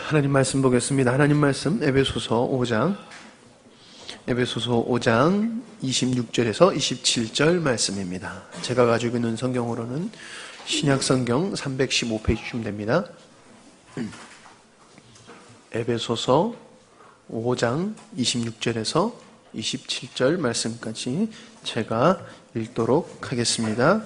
하나님 말씀 보겠습니다. 하나님 말씀 에베소서 5장 26절에서 27절 말씀입니다. 제가 가지고 있는 성경으로는 신약성경 315페이지쯤 됩니다. 에베소서 5장 26절에서 27절 말씀까지 제가 읽도록 하겠습니다.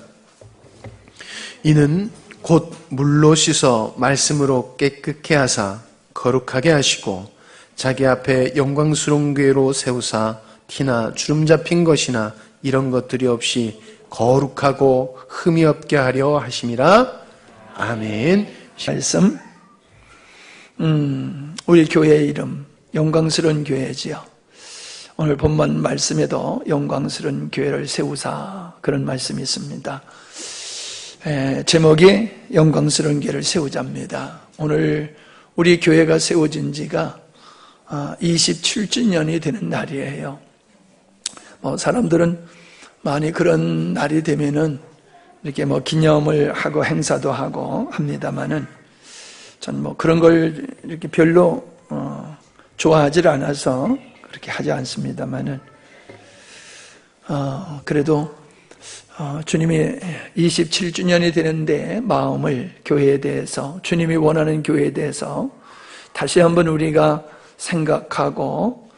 이는 곧 물로 씻어 말씀으로 깨끗게 하사 거룩하게 하시고 자기 앞에 영광스러운 교회로 세우사 티나 주름 잡힌 것이나 이런 것들이 없이 거룩하고 흠이 없게 하려 하심이라. 아멘. 말씀, 우리 교회의 이름 영광스러운 교회지요. 오늘 본문 말씀에도 영광스러운 교회를 세우사 그런 말씀이 있습니다. 제목이 영광스러운 교회를 세우자입니다. 오늘 우리 교회가 세워진 지가 27주년이 되는 날이에요. 사람들은 많이 그런 날이 되면은 이렇게 기념을 하고 행사도 하고 합니다만은 전 그런 걸 이렇게 별로 좋아하질 않아서 그렇게 하지 않습니다만은 그래도 주님이 27주년이 되는데 마음을 교회에 대해서 주님이 원하는 교회에 대해서 다시 한번 우리가 생각하고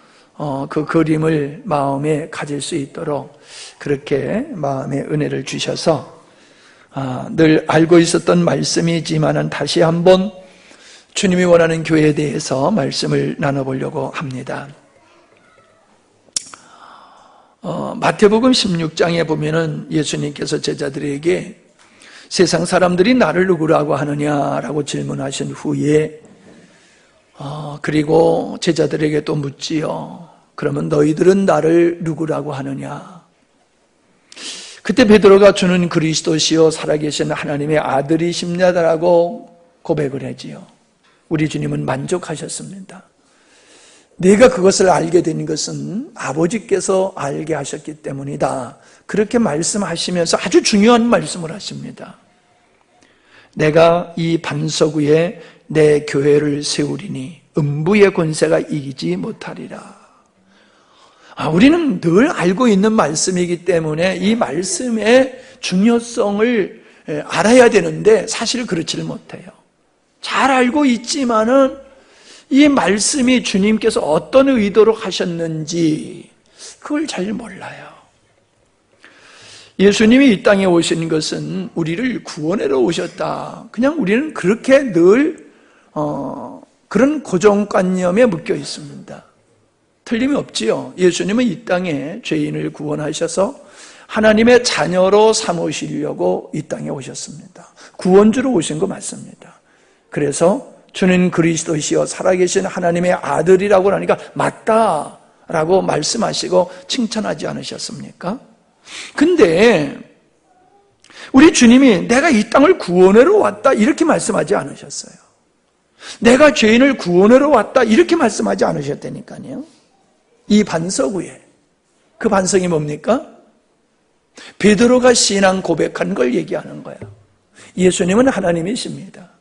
그 그림을 마음에 가질 수 있도록 그렇게 마음의 은혜를 주셔서 늘 알고 있었던 말씀이지만은 다시 한번 주님이 원하는 교회에 대해서 말씀을 나눠보려고 합니다. 마태복음 16장에 보면은 예수님께서 제자들에게 세상 사람들이 나를 누구라고 하느냐라고 질문하신 후에 그리고 제자들에게 또 묻지요. 그러면 너희들은 나를 누구라고 하느냐? 그때 베드로가 주는 그리스도시요 살아계신 하나님의 아들이십니다라고 고백을 하지요. 우리 주님은 만족하셨습니다. 내가 그것을 알게 된 것은 아버지께서 알게 하셨기 때문이다. 그렇게 말씀하시면서 아주 중요한 말씀을 하십니다. 내가 이 반석 위에 내 교회를 세우리니 음부의 권세가 이기지 못하리라. 우리는 늘 알고 있는 말씀이기 때문에 이 말씀의 중요성을 알아야 되는데 사실 그렇지를 못해요. 잘 알고 있지만은 이 말씀이 주님께서 어떤 의도로 하셨는지 그걸 잘 몰라요. 예수님이 이 땅에 오신 것은 우리를 구원하러 오셨다. 그냥 우리는 그렇게 늘 그런 고정관념에 묶여 있습니다. 틀림이 없지요. 예수님은 이 땅에 죄인을 구원하셔서 하나님의 자녀로 삼으시려고 이 땅에 오셨습니다. 구원주로 오신 거 맞습니다. 그래서 주는 그리스도시여 살아계신 하나님의 아들이라고 하니까 맞다라고 말씀하시고 칭찬하지 않으셨습니까? 근데 우리 주님이 내가 이 땅을 구원하러 왔다 이렇게 말씀하지 않으셨어요. 내가 죄인을 구원하러 왔다 이렇게 말씀하지 않으셨다니까요. 이 반석 위에 그 반석이 뭡니까? 베드로가 신앙 고백한 걸 얘기하는 거예요. 예수님은 하나님이십니다.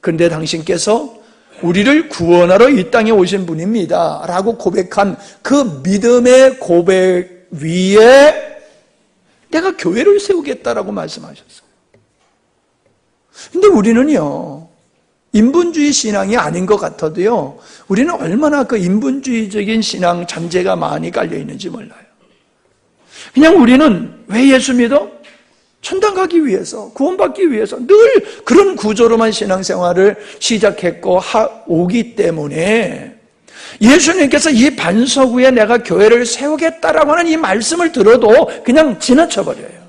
그런데 당신께서 우리를 구원하러 이 땅에 오신 분입니다 라고 고백한 그 믿음의 고백 위에 내가 교회를 세우겠다라고 말씀하셨어요. 근데 우리는요, 인본주의 신앙이 아닌 것 같아도요, 우리는 얼마나 그 인본주의적인 신앙 잔재가 많이 깔려 있는지 몰라요. 그냥 우리는 왜 예수 믿어? 천당 가기 위해서, 구원받기 위해서 늘 그런 구조로만 신앙생활을 시작했고 오기 때문에 예수님께서 이 반석 위에 내가 교회를 세우겠다라고 하는 이 말씀을 들어도 그냥 지나쳐버려요.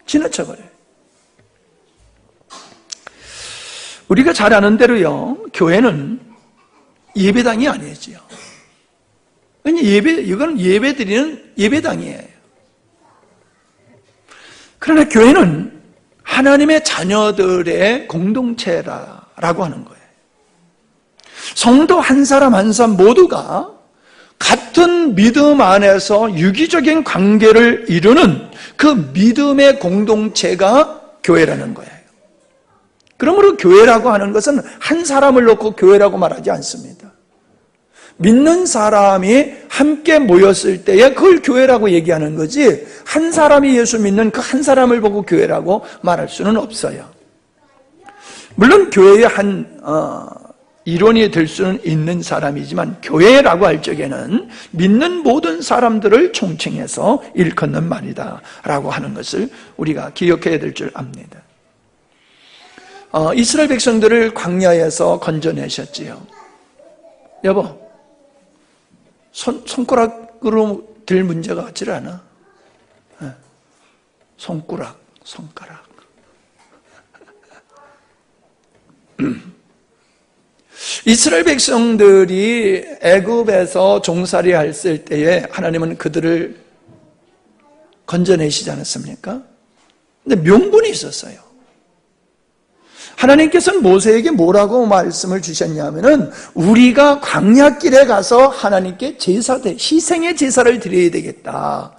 지나쳐버려요. 우리가 잘 아는 대로요, 교회는 예배당이 아니지요. 이거는 예배드리는 예배당이에요. 그러나 교회는 하나님의 자녀들의 공동체라고 하는 거예요. 성도 한 사람 한 사람 모두가 같은 믿음 안에서 유기적인 관계를 이루는 그 믿음의 공동체가 교회라는 거예요. 그러므로 교회라고 하는 것은 한 사람을 놓고 교회라고 말하지 않습니다. 믿는 사람이 함께 모였을 때에 그걸 교회라고 얘기하는 거지, 한 사람이 예수 믿는 그 한 사람을 보고 교회라고 말할 수는 없어요. 물론 교회의 한 이론이 될 수는 있는 사람이지만, 교회라고 할 적에는 믿는 모든 사람들을 총칭해서 일컫는 말이다 라고 하는 것을 우리가 기억해야 될 줄 압니다. 이스라엘 백성들을 광야에서 건져내셨지요. 여보, 손가락으로 될 문제가 같지를 않아. 손가락. 이스라엘 백성들이 애굽에서 종살이 했을 때에 하나님은 그들을 건져내시지 않았습니까? 근데 명분이 있었어요. 하나님께서는 모세에게 뭐라고 말씀을 주셨냐면은, 우리가 광야길에 가서 하나님께 희생의 제사를 드려야 되겠다.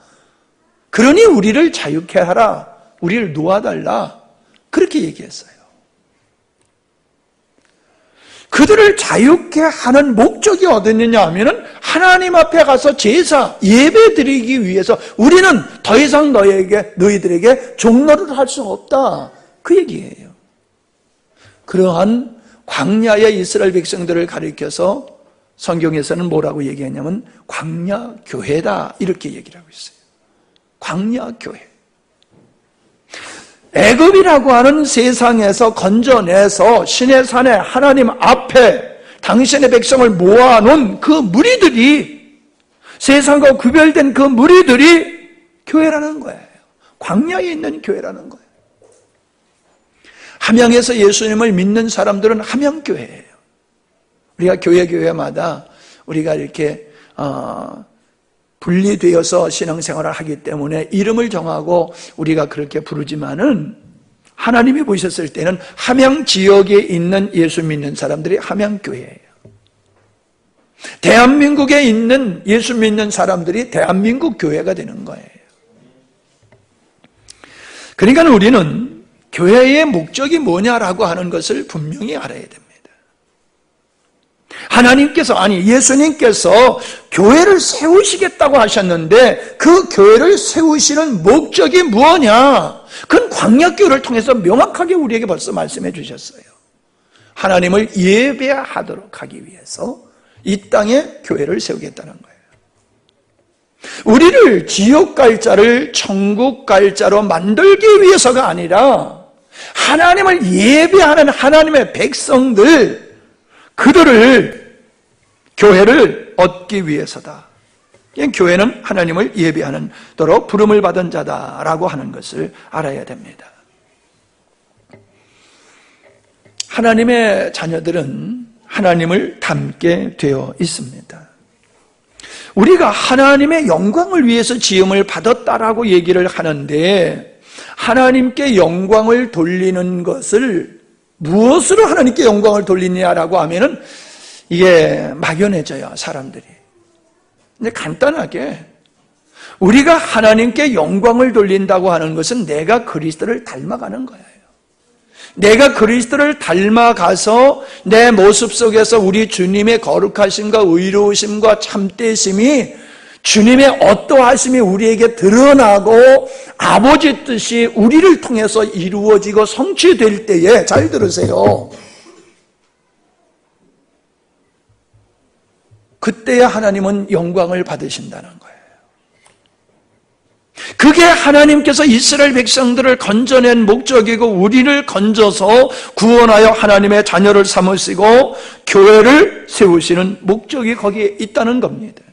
그러니 우리를 자유케 하라. 우리를 놓아달라. 그렇게 얘기했어요. 그들을 자유케 하는 목적이 어딨느냐 하면은, 하나님 앞에 가서 제사, 예배 드리기 위해서 우리는 더 이상 너희들에게 종노를 할 수 없다. 그 얘기예요. 그러한 광야의 이스라엘 백성들을 가리켜서 성경에서는 뭐라고 얘기하냐면 광야교회다, 이렇게 얘기를 하고 있어요. 광야교회. 애굽이라고 하는 세상에서 건져내서 시내산에 하나님 앞에 당신의 백성을 모아놓은 그 무리들이, 세상과 구별된 그 무리들이 교회라는 거예요. 광야에 있는 교회라는 거예요. 함양에서 예수님을 믿는 사람들은 함양교회예요. 우리가 교회마다 우리가 이렇게 분리되어서 신앙생활을 하기 때문에 이름을 정하고 우리가 그렇게 부르지만은, 하나님이 보셨을 때는 함양 지역에 있는 예수 믿는 사람들이 함양교회예요. 대한민국에 있는 예수 믿는 사람들이 대한민국 교회가 되는 거예요. 그러니까 우리는 교회의 목적이 뭐냐라고 하는 것을 분명히 알아야 됩니다. 예수님께서 교회를 세우시겠다고 하셨는데, 그 교회를 세우시는 목적이 무엇냐? 그건 광야교회를 통해서 명확하게 우리에게 벌써 말씀해 주셨어요. 하나님을 예배하도록 하기 위해서 이 땅에 교회를 세우겠다는 거예요. 우리를 지옥 갈 자를 천국 갈 자로 만들기 위해서가 아니라, 하나님을 예배하는 하나님의 백성들, 그들을, 교회를 얻기 위해서다. 교회는 하나님을 예배하는 도로 부름을 받은 자다라고 하는 것을 알아야 됩니다. 하나님의 자녀들은 하나님을 닮게 되어 있습니다. 우리가 하나님의 영광을 위해서 지음을 받았다라고 얘기를 하는데, 하나님께 영광을 돌리는 것을, 무엇으로 하나님께 영광을 돌리냐라고 하면은 이게 막연해져요, 사람들이. 근데 간단하게, 우리가 하나님께 영광을 돌린다고 하는 것은 내가 그리스도를 닮아가는 거예요. 내가 그리스도를 닮아가서 내 모습 속에서 우리 주님의 거룩하심과 의로우심과 참되심이, 주님의 어떠하심이 우리에게 드러나고 아버지 뜻이 우리를 통해서 이루어지고 성취될 때에, 잘 들으세요, 그때야 하나님은 영광을 받으신다는 거예요. 그게 하나님께서 이스라엘 백성들을 건져낸 목적이고, 우리를 건져서 구원하여 하나님의 자녀를 삼으시고 교회를 세우시는 목적이 거기에 있다는 겁니다.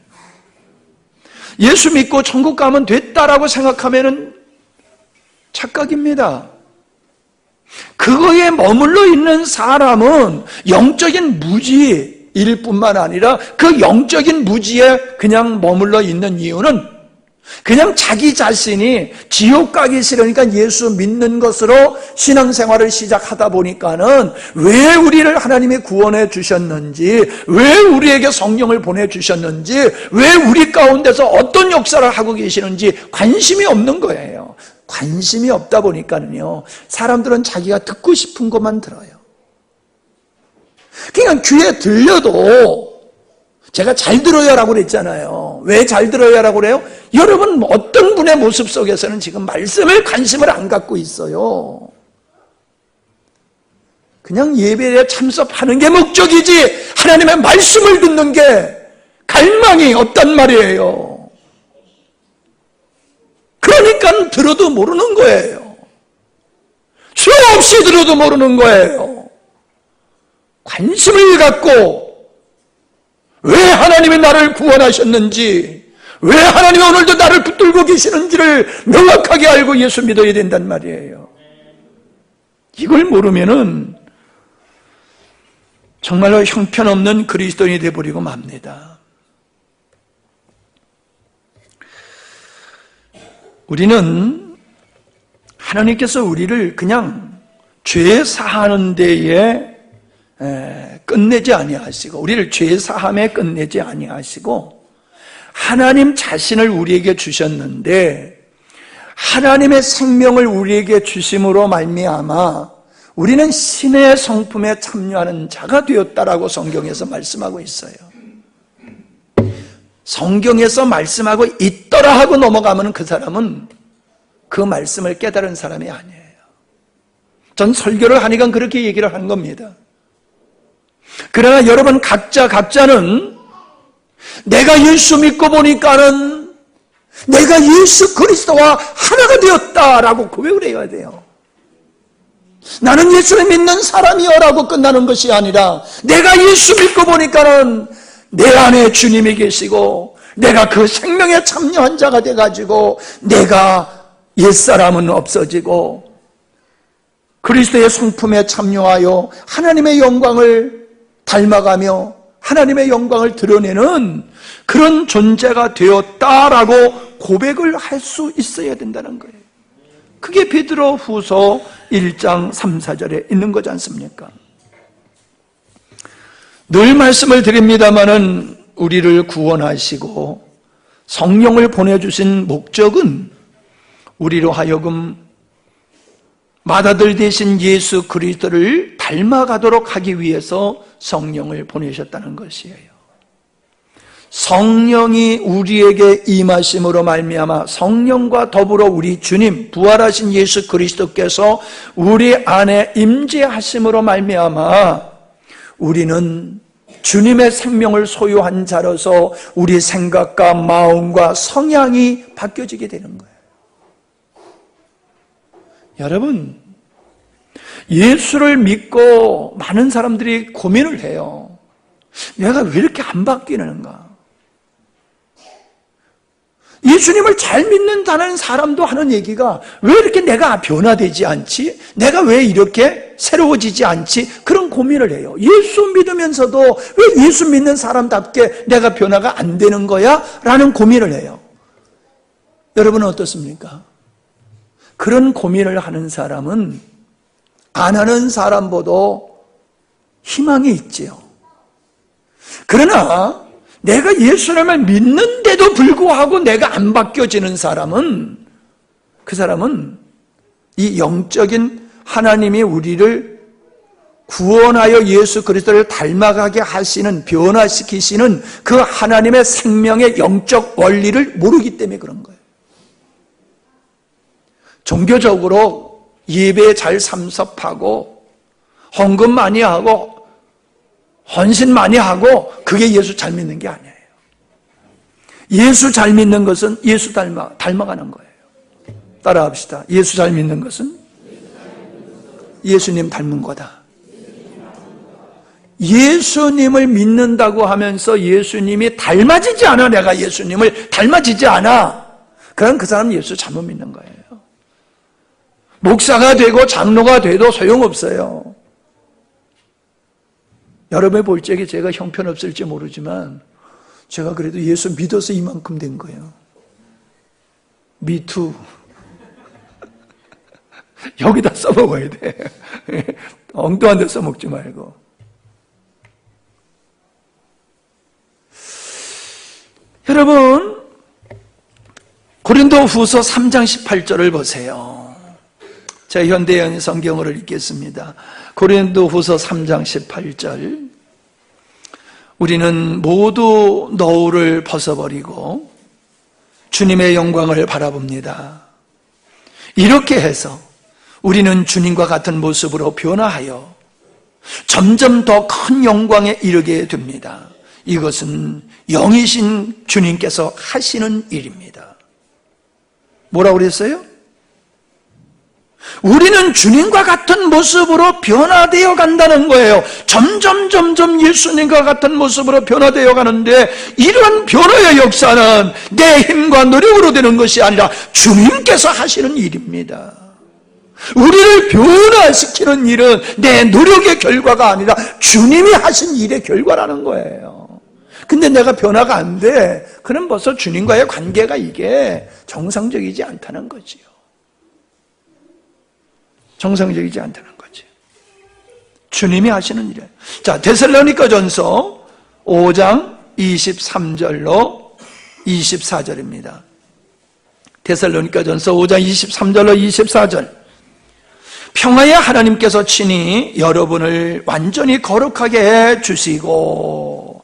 예수 믿고 천국 가면 됐다라고 생각하면은 착각입니다. 그거에 머물러 있는 사람은 영적인 무지일 뿐만 아니라, 그 영적인 무지에 그냥 머물러 있는 이유는 그냥 자기 자신이 지옥 가기 싫으니까 예수 믿는 것으로 신앙생활을 시작하다 보니까는, 왜 우리를 하나님이 구원해 주셨는지, 왜 우리에게 성령을 보내주셨는지, 왜 우리 가운데서 어떤 역사를 하고 계시는지 관심이 없는 거예요. 관심이 없다 보니까는요, 사람들은 자기가 듣고 싶은 것만 들어요. 그러니까 귀에 들려도 제가 잘 들어요라고 그랬잖아요. 왜 잘 들어요라고 그래요? 여러분 어떤 분의 모습 속에서는 지금 말씀을 관심을 안 갖고 있어요. 그냥 예배에 참석하는 게 목적이지 하나님의 말씀을 듣는 게 갈망이 없단 말이에요. 그러니까 들어도 모르는 거예요. 수없이 들어도 모르는 거예요. 관심을 갖고 왜 하나님이 나를 구원하셨는지, 왜 하나님이 오늘도 나를 붙들고 계시는지를 명확하게 알고 예수 믿어야 된단 말이에요. 이걸 모르면은 정말로 형편없는 그리스도인이 되어버리고 맙니다. 우리는 하나님께서 우리를 그냥 죄 사하는 데에 끝내지 아니하시고, 우리를 죄 사함에 끝내지 아니하시고, 하나님 자신을 우리에게 주셨는데 하나님의 생명을 우리에게 주심으로 말미암아 우리는 신의 성품에 참여하는 자가 되었다라고 성경에서 말씀하고 있어요. 성경에서 말씀하고 있더라 하고 넘어가면 그 사람은 그 말씀을 깨달은 사람이 아니에요. 전 설교를 하니까 그렇게 얘기를 한 겁니다. 그러나 여러분 각자는 내가 예수 믿고 보니까는 내가 예수 그리스도와 하나가 되었다라고 고백을 해야 돼요. 나는 예수를 믿는 사람이여라고 끝나는 것이 아니라 내가 예수 믿고 보니까는 내 안에 주님이 계시고 내가 그 생명에 참여한 자가 돼가지고 내가 옛사람은 없어지고 그리스도의 성품에 참여하여 하나님의 영광을 닮아가며 하나님의 영광을 드러내는 그런 존재가 되었다라고 고백을 할 수 있어야 된다는 거예요. 그게 베드로 후서 1장 3, 4절에 있는 거지 않습니까? 늘 말씀을 드립니다마는 우리를 구원하시고 성령을 보내주신 목적은 우리로 하여금 맏아들 되신 예수 그리스도를 닮아가도록 하기 위해서 성령을 보내셨다는 것이에요. 성령이 우리에게 임하심으로 말미암아 성령과 더불어 우리 주님 부활하신 예수 그리스도께서 우리 안에 임재하심으로 말미암아 우리는 주님의 생명을 소유한 자로서 우리 생각과 마음과 성향이 바뀌어지게 되는 거예요. 여러분, 예수를 믿고 많은 사람들이 고민을 해요. 내가 왜 이렇게 안 바뀌는가? 예수님을 잘 믿는다는 사람도 하는 얘기가 왜 이렇게 내가 변화되지 않지? 내가 왜 이렇게 새로워지지 않지? 그런 고민을 해요. 예수 믿으면서도 왜 예수 믿는 사람답게 내가 변화가 안 되는 거야? 라는 고민을 해요. 여러분은 어떻습니까? 그런 고민을 하는 사람은 안 하는 사람보다 희망이 있지요. 그러나 내가 예수님을 믿는데도 불구하고 내가 안 바뀌어지는 사람은, 그 사람은 이 영적인 하나님이 우리를 구원하여 예수 그리스도를 닮아가게 하시는, 변화시키시는 그 하나님의 생명의 영적 원리를 모르기 때문에 그런 거예요. 종교적으로 예배에 잘 참석하고 헌금 많이 하고 헌신 많이 하고 그게 예수 잘 믿는 게 아니에요. 예수 잘 믿는 것은 예수 닮아가는 거예요. 따라합시다. 예수 잘 믿는 것은 예수님 닮은 거다. 예수님을 믿는다고 하면서 예수님이 닮아지지 않아. 내가 예수님을 닮아지지 않아. 그럼 그 사람은 예수 잘못 믿는 거예요. 목사가 되고 장로가 돼도 소용없어요. 여러분이 볼 적에 제가 형편없을지 모르지만 제가 그래도 예수 믿어서 이만큼 된 거예요. Me too. 여기다 써먹어야 돼. 엉뚱한 데 써먹지 말고. 여러분, 고린도후서 3장 18절을 보세요. 제 현대연 성경어를 읽겠습니다. 고린도후서 3장 18절. 우리는 모두 너울을 벗어버리고 주님의 영광을 바라봅니다. 이렇게 해서 우리는 주님과 같은 모습으로 변화하여 점점 더 큰 영광에 이르게 됩니다. 이것은 영이신 주님께서 하시는 일입니다. 뭐라고 그랬어요? 우리는 주님과 같은 모습으로 변화되어 간다는 거예요. 점점 예수님과 같은 모습으로 변화되어 가는데, 이러한 변화의 역사는 내 힘과 노력으로 되는 것이 아니라 주님께서 하시는 일입니다. 우리를 변화시키는 일은 내 노력의 결과가 아니라 주님이 하신 일의 결과라는 거예요. 근데 내가 변화가 안 돼. 그럼 벌써 주님과의 관계가 이게 정상적이지 않다는 거지요. 정상적이지 않다는 거지. 주님이 하시는 일이에요. 자, 데살로니가전서 5장 23절로 24절입니다. 데살로니가전서 5장 23절로 24절. 평화의 하나님께서 친히 여러분을 완전히 거룩하게 해 주시고,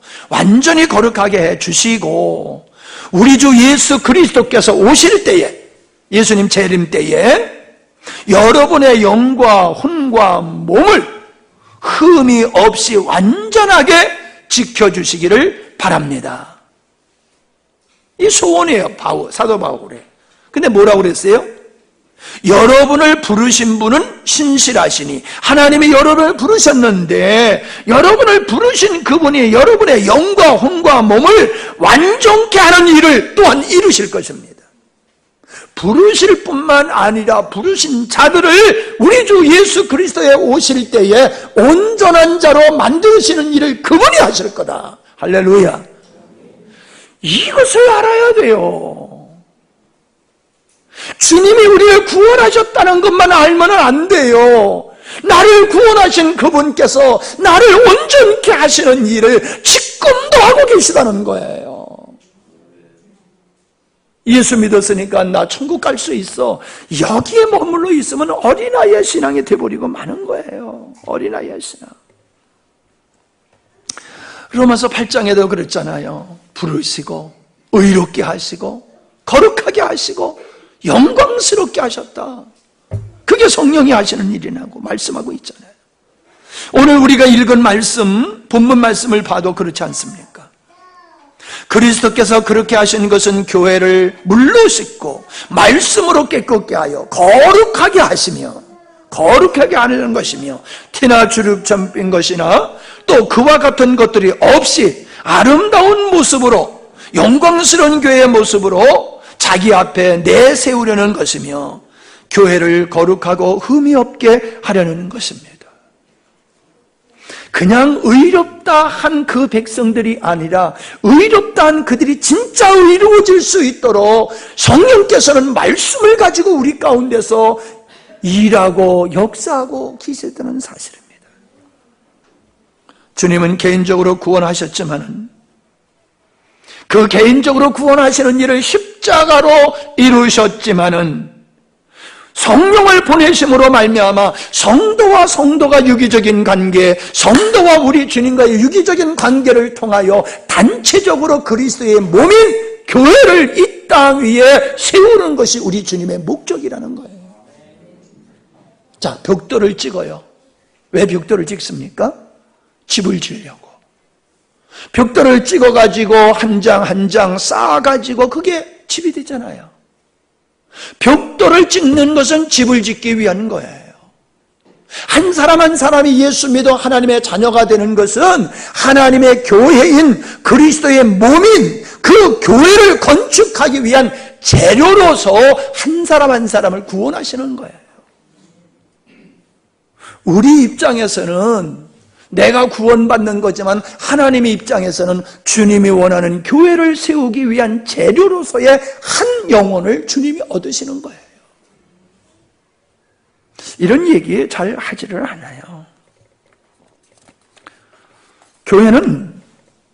우리 주 예수 그리스도께서 오실 때에, 예수님 재림 때에 여러분의 영과 혼과 몸을 흠이 없이 완전하게 지켜주시기를 바랍니다. 이 소원이에요. 사도 바울이. 근데 뭐라고 그랬어요? 여러분을 부르신 분은 신실하시니, 하나님이 여러분을 부르셨는데 여러분을 부르신 그분이 여러분의 영과 혼과 몸을 완전케 하는 일을 또한 이루실 것입니다. 부르실 뿐만 아니라 부르신 자들을 우리 주 예수 그리스도에 오실 때에 온전한 자로 만드시는 일을 그분이 하실 거다. 할렐루야. 이것을 알아야 돼요. 주님이 우리를 구원하셨다는 것만 알면 안 돼요. 나를 구원하신 그분께서 나를 온전케 하시는 일을 지금도 하고 계시다는 거예요. 예수 믿었으니까 나 천국 갈 수 있어. 여기에 머물러 있으면 어린아이의 신앙이 돼버리고 마는 거예요. 어린아이의 신앙. 로마서 8장에도 그랬잖아요. 부르시고 의롭게 하시고 거룩하게 하시고 영광스럽게 하셨다. 그게 성령이 하시는 일이라고 말씀하고 있잖아요. 오늘 우리가 읽은 말씀, 본문 말씀을 봐도 그렇지 않습니까? 그리스도께서 그렇게 하신 것은 교회를 물로 씻고 말씀으로 깨끗게 하여 거룩하게 하시며, 거룩하게 하는 것이며, 티나 주름점 뺀 것이나 또 그와 같은 것들이 없이 아름다운 모습으로, 영광스러운 교회의 모습으로 자기 앞에 내세우려는 것이며, 교회를 거룩하고 흠이 없게 하려는 것입니다. 그냥 의롭다 한 그 백성들이 아니라 의롭다 한 그들이 진짜 의로워질 수 있도록 성령께서는 말씀을 가지고 우리 가운데서 일하고 역사하고 계시다는 사실입니다. 주님은 개인적으로 구원하셨지만 그 개인적으로 구원하시는 일을 십자가로 이루셨지만은 성령을 보내심으로 말미암아 성도와 성도가 유기적인 관계, 성도와 우리 주님과의 유기적인 관계를 통하여 단체적으로 그리스도의 몸인 교회를 이 땅 위에 세우는 것이 우리 주님의 목적이라는 거예요. 자, 벽돌을 찍어요. 왜 벽돌을 찍습니까? 집을 지으려고. 벽돌을 찍어가지고 한 장 한 장 쌓아가지고 그게 집이 되잖아요. 벽돌을 찍는 것은 집을 짓기 위한 거예요. 한 사람 한 사람이 예수 믿어 하나님의 자녀가 되는 것은 하나님의 교회인 그리스도의 몸인 그 교회를 건축하기 위한 재료로서 한 사람 한 사람을 구원하시는 거예요. 우리 입장에서는 내가 구원받는 거지만 하나님의 입장에서는 주님이 원하는 교회를 세우기 위한 재료로서의 한 영혼을 주님이 얻으시는 거예요. 이런 얘기 잘 하지를 않아요. 교회는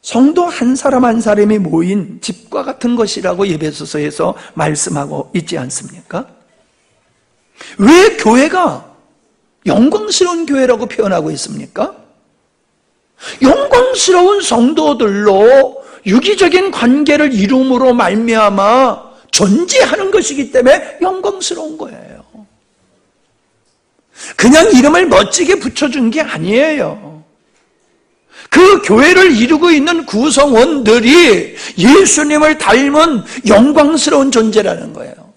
성도 한 사람 한 사람이 모인 집과 같은 것이라고 에베소서에서 말씀하고 있지 않습니까? 왜 교회가 영광스러운 교회라고 표현하고 있습니까? 영광스러운 성도들로 유기적인 관계를 이룸으로 말미암아 존재하는 것이기 때문에 영광스러운 거예요. 그냥 이름을 멋지게 붙여준 게 아니에요. 그 교회를 이루고 있는 구성원들이 예수님을 닮은 영광스러운 존재라는 거예요.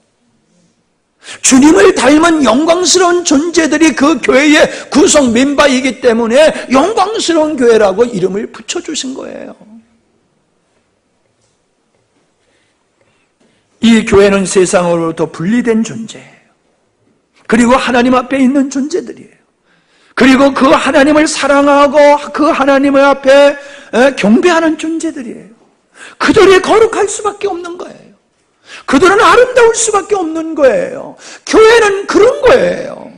주님을 닮은 영광스러운 존재들이 그 교회의 구성 멤버이기 때문에 영광스러운 교회라고 이름을 붙여주신 거예요. 이 교회는 세상으로부터 분리된 존재예요. 그리고 하나님 앞에 있는 존재들이에요. 그리고 그 하나님을 사랑하고 그 하나님의 앞에 경배하는 존재들이에요. 그들이 거룩할 수밖에 없는 거예요. 그들은 아름다울 수밖에 없는 거예요. 교회는 그런 거예요.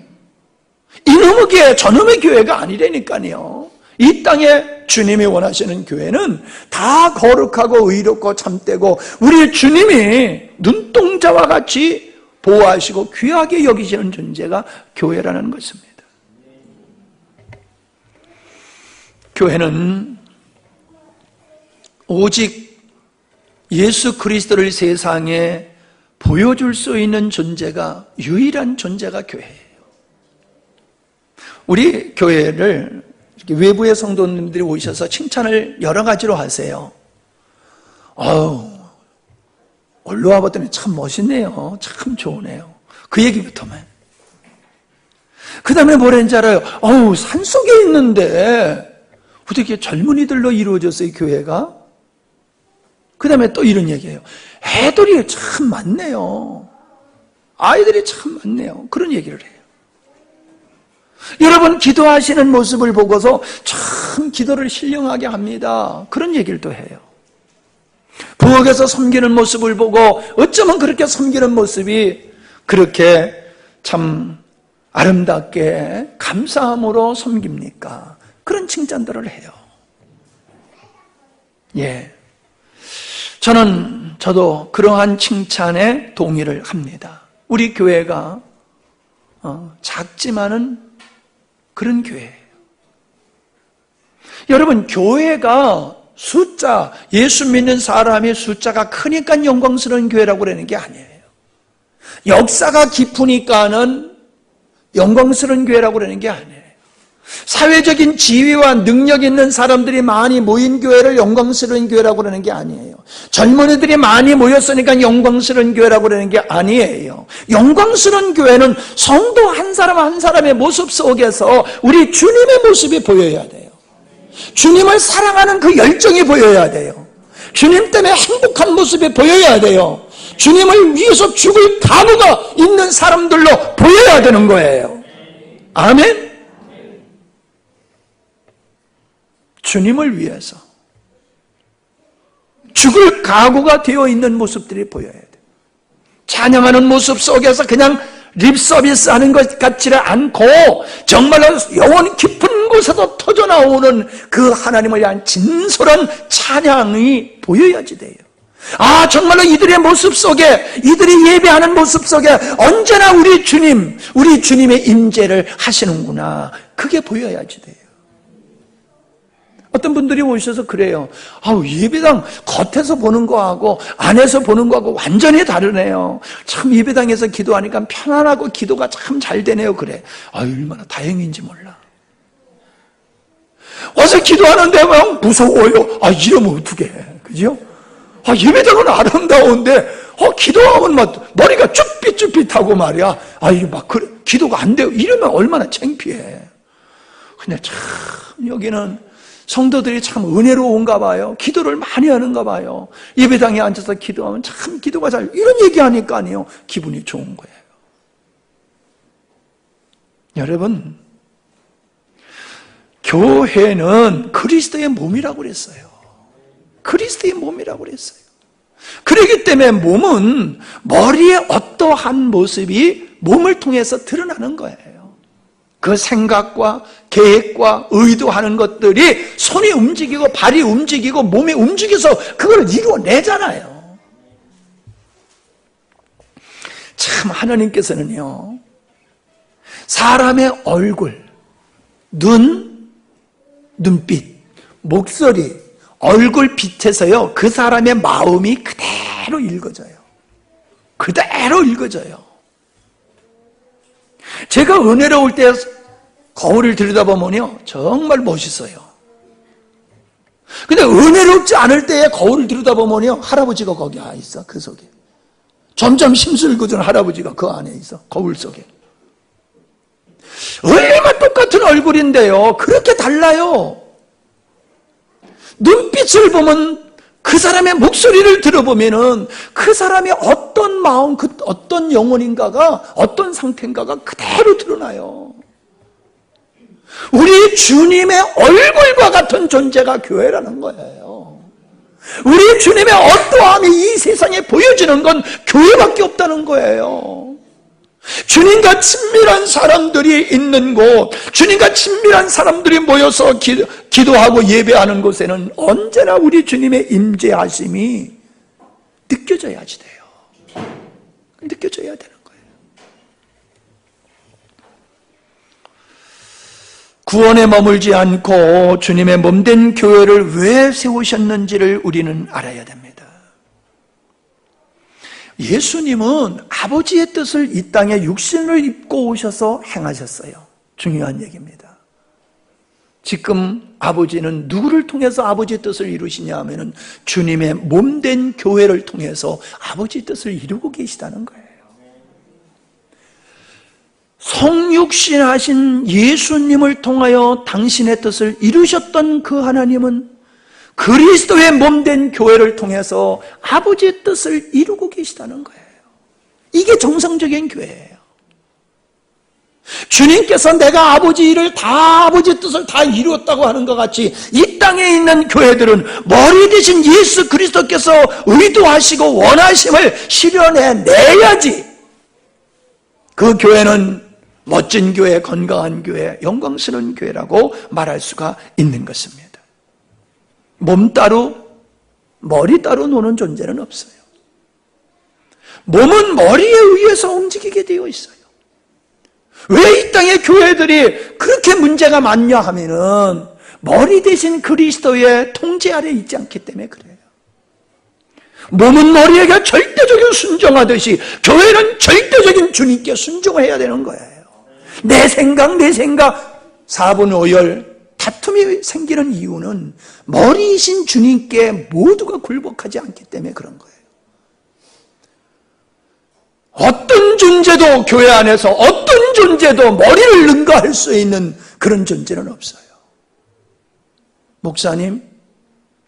이놈의 교회, 저놈의 교회가 아니라니까요. 이 땅에 주님이 원하시는 교회는 다 거룩하고 의롭고 참되고 우리 주님이 눈동자와 같이 보호하시고 귀하게 여기시는 존재가 교회라는 것입니다. 교회는 오직 예수 그리스도를 세상에 보여줄 수 있는 존재가, 유일한 존재가 교회예요. 우리 교회를 외부의 성도님들이 오셔서 칭찬을 여러 가지로 하세요. 올라 와봤더니 참 멋있네요. 참 좋으네요. 그 얘기부터만. 그 다음에 뭐라는지 알아요? 산속에 있는데 어떻게 젊은이들로 이루어졌어요, 교회가? 그 다음에 또 이런 얘기예요. 애들이 참 많네요. 아이들이 참 많네요. 그런 얘기를 해요. 여러분 기도하시는 모습을 보고서 참 기도를 신령하게 합니다. 그런 얘기를 또 해요. 부엌에서 섬기는 모습을 보고 어쩌면 그렇게 섬기는 모습이 그렇게 참 아름답게 감사함으로 섬깁니까? 그런 칭찬들을 해요. 예. 저도 그러한 칭찬에 동의를 합니다. 우리 교회가 작지만은 그런 교회예요. 여러분, 교회가 숫자, 예수 믿는 사람의 숫자가 크니까 영광스러운 교회라고 그러는 게 아니에요. 역사가 깊으니까는 영광스러운 교회라고 그러는 게 아니에요. 사회적인 지위와 능력 있는 사람들이 많이 모인 교회를 영광스러운 교회라고 그러는 게 아니에요. 젊은이들이 많이 모였으니까 영광스러운 교회라고 그러는 게 아니에요. 영광스러운 교회는 성도 한 사람 한 사람의 모습 속에서 우리 주님의 모습이 보여야 돼요. 주님을 사랑하는 그 열정이 보여야 돼요. 주님 때문에 행복한 모습이 보여야 돼요. 주님을 위해서 죽을 각오가 있는 사람들로 보여야 되는 거예요. 아멘? 주님을 위해서 죽을 각오가 되어 있는 모습들이 보여야 돼요. 찬양하는 모습 속에서 그냥 립서비스 하는 것 같지를 않고 정말로 영혼 깊은 곳에서 터져나오는 그 하나님을 위한 진솔한 찬양이 보여야지 돼요. 정말로 이들의 모습 속에, 이들이 예배하는 모습 속에 언제나 우리 주님의 임재를 하시는구나. 그게 보여야지 돼요. 어떤 분들이 오셔서 그래요. 예배당 겉에서 보는 거하고 안에서 보는 거하고 완전히 다르네요. 참 예배당에서 기도하니까 편안하고 기도가 참 잘 되네요. 그래. 얼마나 다행인지 몰라. 와서 기도하는데 막 무서워요. 이러면 어떡해. 그죠? 예배당은 아름다운데 기도하면 막 머리가 쭈삣쭈삣하고 말이야. 기도가 안 돼요. 이러면 얼마나 창피해. 근데 참 여기는 성도들이 참 은혜로운가 봐요. 기도를 많이 하는가 봐요. 예배당에 앉아서 기도하면 참 기도가 잘, 이런 얘기하니까요 기분이 좋은 거예요. 여러분, 교회는 그리스도의 몸이라고 그랬어요. 그리스도의 몸이라고 그랬어요. 그렇기 때문에 몸은 머리의 어떠한 모습이 몸을 통해서 드러나는 거예요. 그 생각과 계획과 의도하는 것들이 손이 움직이고 발이 움직이고 몸이 움직여서 그걸 이루어내잖아요. 참 하나님께서는요, 사람의 얼굴, 눈빛, 목소리, 얼굴 빛에서요, 그 사람의 마음이 그대로 읽어져요. 그대로 읽어져요. 제가 은혜로울 때 거울을 들여다보면요, 정말 멋있어요. 근데 은혜롭지 않을 때에 거울을 들여다보면요, 할아버지가 거기 있어, 그 속에. 점점 심술궂은 할아버지가 그 안에 있어, 거울 속에. 얼마나 똑같은 얼굴인데요, 그렇게 달라요. 눈빛을 보면, 그 사람의 목소리를 들어보면은 그 사람이 어떤 마음, 어떤 영혼인가가, 어떤 상태인가가 그대로 드러나요. 우리 주님의 얼굴과 같은 존재가 교회라는 거예요. 우리 주님의 어떠함이 이 세상에 보여지는 건 교회밖에 없다는 거예요. 주님과 친밀한 사람들이 있는 곳, 주님과 친밀한 사람들이 모여서 기도하고 예배하는 곳에는 언제나 우리 주님의 임재하심이 느껴져야지 돼요. 느껴져야 되는 거예요. 구원에 머물지 않고 주님의 몸된 교회를 왜 세우셨는지를 우리는 알아야 됩니다. 예수님은 아버지의 뜻을 이 땅에 육신을 입고 오셔서 행하셨어요. 중요한 얘기입니다. 지금 아버지는 누구를 통해서 아버지의 뜻을 이루시냐 하면은 주님의 몸된 교회를 통해서 아버지의 뜻을 이루고 계시다는 거예요. 성육신하신 예수님을 통하여 당신의 뜻을 이루셨던 그 하나님은 그리스도의 몸된 교회를 통해서 아버지의 뜻을 이루고 계시다는 거예요. 이게 정상적인 교회예요. 주님께서 내가 아버지 일을 다, 아버지의 뜻을 다 이루었다고 하는 것 같이 이 땅에 있는 교회들은 머리 대신 예수 그리스도께서 의도하시고 원하심을 실현해내야지 그 교회는 멋진 교회, 건강한 교회, 영광스러운 교회라고 말할 수가 있는 것입니다. 몸 따로, 머리 따로 노는 존재는 없어요. 몸은 머리에 의해서 움직이게 되어 있어요. 왜 이 땅의 교회들이 그렇게 문제가 많냐 하면은 머리 대신 그리스도의 통제 아래 있지 않기 때문에 그래요. 몸은 머리에게 절대적인 순종하듯이 교회는 절대적인 주님께 순종해야 되는 거예요. 내 생각 4분 5열 다툼이 생기는 이유는 머리이신 주님께 모두가 굴복하지 않기 때문에 그런 거예요. 어떤 존재도 교회 안에서 어떤 존재도 머리를 능가할 수 있는 그런 존재는 없어요. 목사님,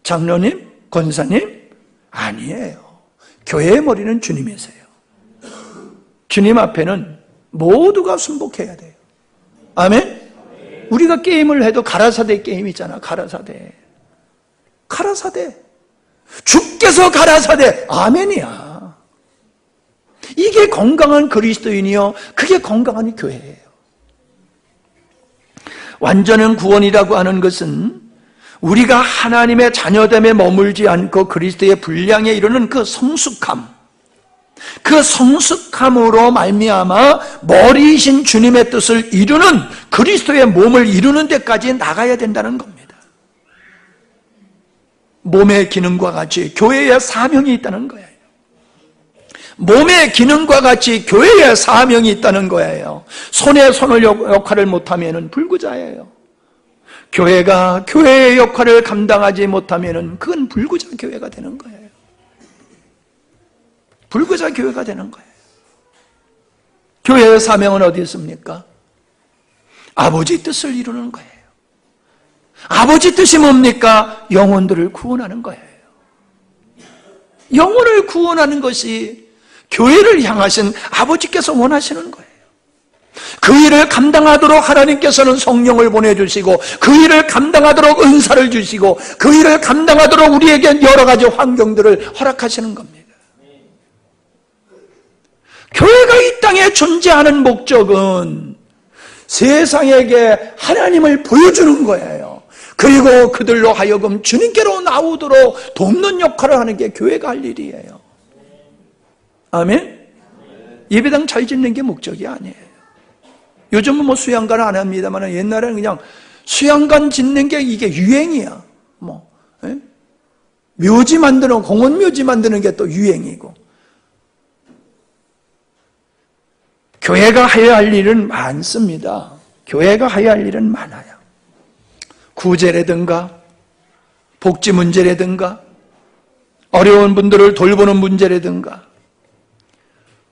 장로님, 권사님? 아니에요. 교회의 머리는 주님이세요. 주님 앞에는 모두가 순복해야 돼요. 아멘? 우리가 게임을 해도 가라사대 게임 있잖아. 가라사대. 주께서 가라사대. 아멘이야. 이게 건강한 그리스도인이요, 그게 건강한 교회예요. 완전한 구원이라고 하는 것은 우리가 하나님의 자녀됨에 머물지 않고 그리스도의 분량에 이르는 그 성숙함으로 말미암아 머리이신 주님의 뜻을 이루는, 그리스도의 몸을 이루는 데까지 나가야 된다는 겁니다. 몸의 기능과 같이 교회의 사명이 있다는 거예요. 몸의 기능과 같이 교회의 사명이 있다는 거예요. 손에 손을 역할을 못하면 불구자예요. 교회가 교회의 역할을 감당하지 못하면 그건 불구자 교회가 되는 거예요. 불구자 교회가 되는 거예요. 교회의 사명은 어디 있습니까? 아버지 뜻을 이루는 거예요. 아버지 뜻이 뭡니까? 영혼들을 구원하는 거예요. 영혼을 구원하는 것이 교회를 향하신 아버지께서 원하시는 거예요. 그 일을 감당하도록 하나님께서는 성령을 보내주시고, 그 일을 감당하도록 은사를 주시고, 그 일을 감당하도록 우리에게 여러 가지 환경들을 허락하시는 겁니다. 교회가 이 땅에 존재하는 목적은 세상에게 하나님을 보여주는 거예요. 그리고 그들로 하여금 주님께로 나오도록 돕는 역할을 하는 게 교회가 할 일이에요. 아멘? 예배당 잘 짓는 게 목적이 아니에요. 요즘은 뭐 수양관을 안 합니다만 옛날에는 그냥 수양관 짓는 게 이게 유행이야. 묘지 만드는, 공원 묘지 만드는 게 또 유행이고. 교회가 해야 할 일은 많습니다. 교회가 해야 할 일은 많아요. 구제라든가 복지 문제라든가 어려운 분들을 돌보는 문제라든가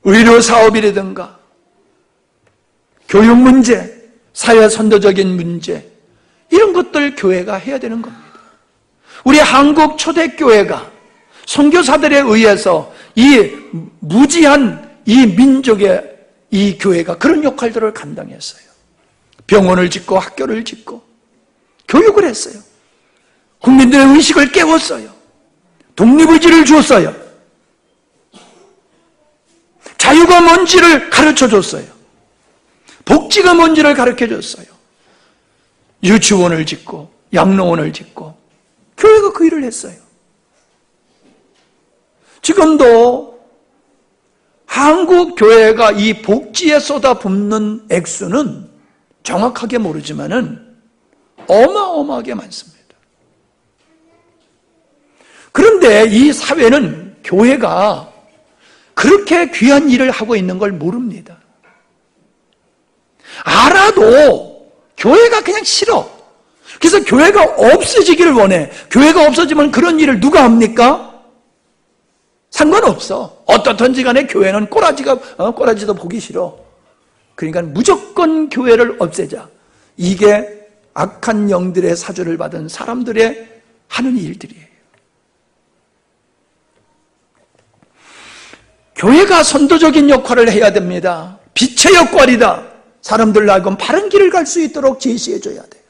의료 사업이라든가 교육 문제, 사회 선도적인 문제, 이런 것들 교회가 해야 되는 겁니다. 우리 한국 초대교회가 선교사들에 의해서 이 무지한 이 민족의 이 교회가 그런 역할들을 감당했어요. 병원을 짓고 학교를 짓고 교육을 했어요. 국민들의 의식을 깨웠어요. 독립의지를 줬어요. 자유가 뭔지를 가르쳐줬어요. 복지가 뭔지를 가르쳐줬어요. 유치원을 짓고 양로원을 짓고 교회가 그 일을 했어요. 지금도 한국 교회가 이 복지에 쏟아붓는 액수는 정확하게 모르지만은 어마어마하게 많습니다. 그런데 이 사회는 교회가 그렇게 귀한 일을 하고 있는 걸 모릅니다. 알아도 교회가 그냥 싫어. 그래서 교회가 없어지기를 원해. 교회가 없어지면 그런 일을 누가 합니까? 상관없어. 어떻든지 간에 교회는 꼬라지도 보기 싫어. 그러니까 무조건 교회를 없애자. 이게 악한 영들의 사주를 받은 사람들의 하는 일들이에요. 교회가 선도적인 역할을 해야 됩니다. 빛의 역할이다. 사람들로 하여금 바른 길을 갈 수 있도록 제시해줘야 돼요.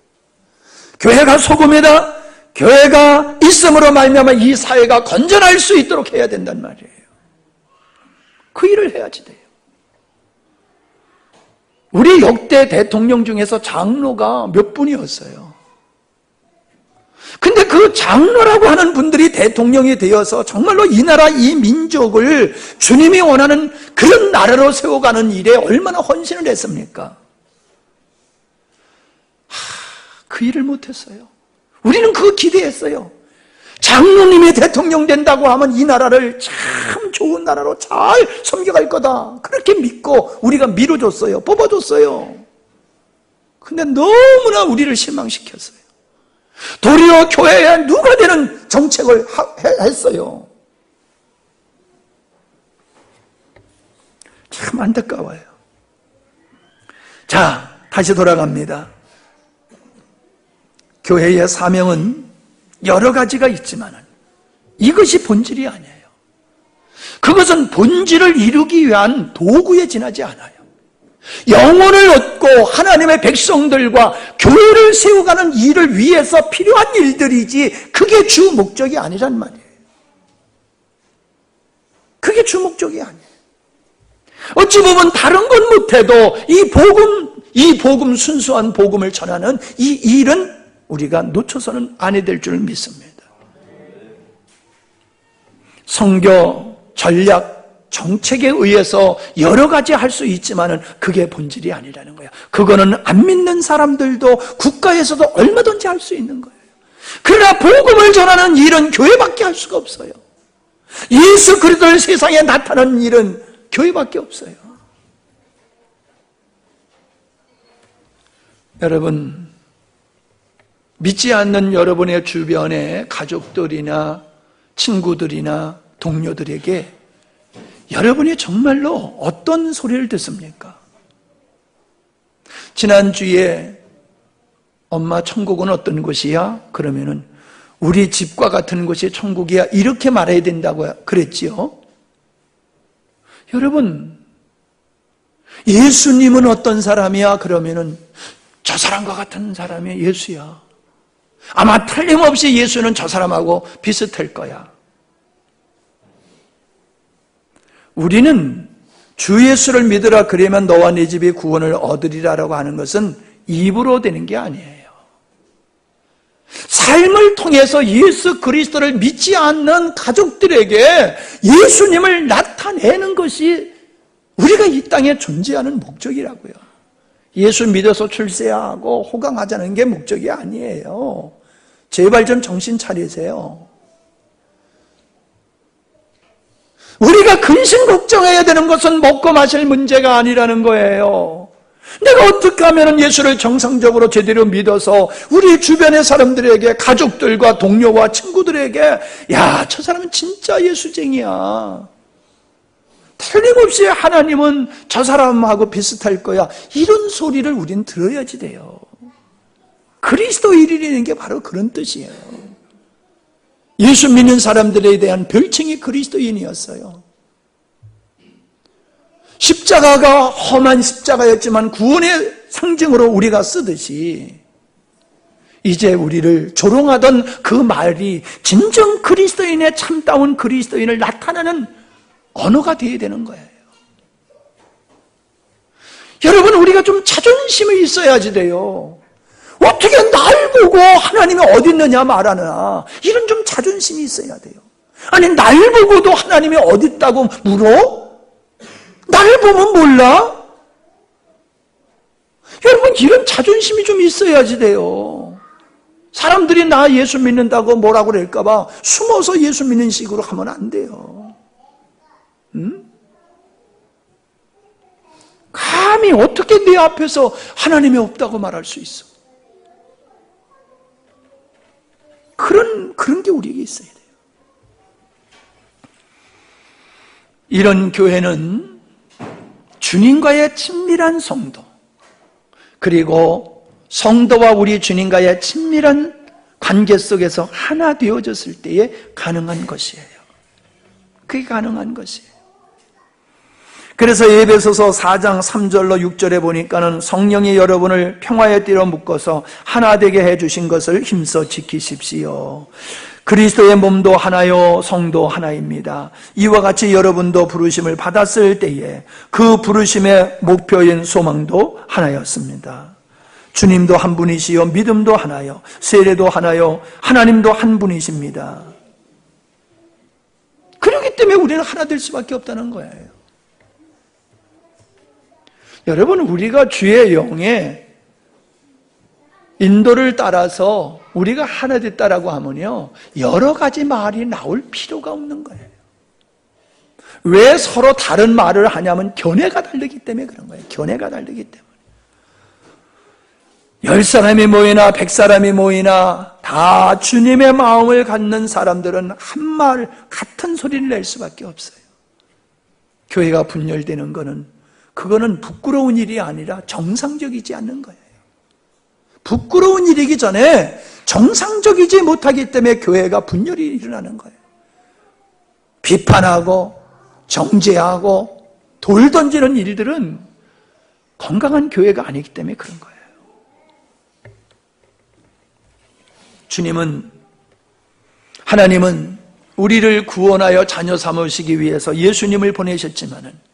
교회가 소금이다. 교회가 있음으로 말미암아 이 사회가 건전할 수 있도록 해야 된단 말이에요. 그 일을 해야지 돼요. 우리 역대 대통령 중에서 장로가 몇 분이었어요. 근데 그 장로라고 하는 분들이 대통령이 되어서 정말로 이 나라, 이 민족을 주님이 원하는 그런 나라로 세워가는 일에 얼마나 헌신을 했습니까? 그 일을 못했어요. 우리는 그거 기대했어요. 장로님이 대통령 된다고 하면 이 나라를 참 좋은 나라로 잘 섬겨갈 거다. 그렇게 믿고 우리가 밀어줬어요. 뽑아줬어요. 근데 너무나 우리를 실망시켰어요. 도리어 교회에 누가 되는 정책을 했어요. 참 안타까워요. 자, 다시 돌아갑니다. 교회의 사명은 여러 가지가 있지만 이것이 본질이 아니에요. 그것은 본질을 이루기 위한 도구에 지나지 않아요. 영혼을 얻고 하나님의 백성들과 교회를 세워가는 일을 위해서 필요한 일들이지 그게 주 목적이 아니란 말이에요. 그게 주 목적이 아니에요. 어찌 보면 다른 건 못해도 이 복음 순수한 복음을 전하는 이 일은 우리가 놓쳐서는 안 될 줄 믿습니다. 선교, 전략, 정책에 의해서 여러 가지 할 수 있지만은 그게 본질이 아니라는 거예요. 그거는 안 믿는 사람들도 국가에서도 얼마든지 할 수 있는 거예요. 그러나 복음을 전하는 일은 교회밖에 할 수가 없어요. 예수 그리스도를 세상에 나타내는 일은 교회밖에 없어요. 여러분, 믿지 않는 여러분의 주변의 가족들이나 친구들이나 동료들에게 여러분이 정말로 어떤 소리를 듣습니까? 지난주에 엄마 천국은 어떤 곳이야? 그러면은 우리 집과 같은 곳이 천국이야. 이렇게 말해야 된다고 그랬지요? 여러분, 예수님은 어떤 사람이야? 그러면은 저 사람과 같은 사람이 예수야. 아마 틀림없이 예수는 저 사람하고 비슷할 거야. 우리는 주 예수를 믿으라 그러면 너와 네 집이 구원을 얻으리라라고 하는 것은 입으로 되는 게 아니에요. 삶을 통해서 예수 그리스도를 믿지 않는 가족들에게 예수님을 나타내는 것이 우리가 이 땅에 존재하는 목적이라고요. 예수 믿어서 출세하고 호강하자는 게 목적이 아니에요. 제발 좀 정신 차리세요. 우리가 근심 걱정해야 되는 것은 먹고 마실 문제가 아니라는 거예요. 내가 어떻게 하면 예수를 정상적으로 제대로 믿어서 우리 주변의 사람들에게, 가족들과 동료와 친구들에게 야, 저 사람은 진짜 예수쟁이야, 틀림없이 하나님은 저 사람하고 비슷할 거야, 이런 소리를 우린 들어야지 돼요. 그리스도인이라는 게 바로 그런 뜻이에요. 예수 믿는 사람들에 대한 별칭이 그리스도인이었어요. 십자가가 험한 십자가였지만 구원의 상징으로 우리가 쓰듯이 이제 우리를 조롱하던 그 말이 진정 그리스도인의 참다운 그리스도인을 나타내는 언어가 되어야 되는 거예요. 여러분, 우리가 좀 자존심이 있어야지 돼요. 어떻게 날 보고 하나님이 어디 있느냐 말하나, 이런 좀 자존심이 있어야 돼요. 아니, 날 보고도 하나님이 어디 있다고 물어? 날 보면 몰라? 여러분, 이런 자존심이 좀 있어야지 돼요. 사람들이 나 예수 믿는다고 뭐라고 그럴까 봐 숨어서 예수 믿는 식으로 하면 안 돼요. 감히 어떻게 내 앞에서 하나님이 없다고 말할 수 있어? 그런 게 우리에게 있어야 돼요. 이런 교회는 주님과의 친밀한 성도, 그리고 성도와 우리 주님과의 친밀한 관계 속에서 하나 되어졌을 때에 가능한 것이에요. 그게 가능한 것이에요. 그래서 에베소서 4장 3절로 6절에 보니까는 성령이 여러분을 평화의 띠로 묶어서 하나 되게 해주신 것을 힘써 지키십시오. 그리스도의 몸도 하나요, 성도 하나입니다. 이와 같이 여러분도 부르심을 받았을 때에 그 부르심의 목표인 소망도 하나였습니다. 주님도 한 분이시요, 믿음도 하나요, 세례도 하나요, 하나님도 한 분이십니다. 그렇기 때문에 우리는 하나 될 수밖에 없다는 거예요. 여러분, 우리가 주의 영에 인도를 따라서 우리가 하나 됐다라고 하면요, 여러 가지 말이 나올 필요가 없는 거예요. 왜 서로 다른 말을 하냐면 견해가 다르기 때문에 그런 거예요. 견해가 다르기 때문에. 10사람이 모이나 100사람이 모이나 다 주님의 마음을 갖는 사람들은 한 말, 같은 소리를 낼 수밖에 없어요. 교회가 분열되는 거는, 그거는 부끄러운 일이 아니라 정상적이지 않는 거예요. 부끄러운 일이기 전에 정상적이지 못하기 때문에 교회가 분열이 일어나는 거예요. 비판하고 정죄하고 돌 던지는 일들은 건강한 교회가 아니기 때문에 그런 거예요. 하나님은 우리를 구원하여 자녀 삼으시기 위해서 예수님을 보내셨지만은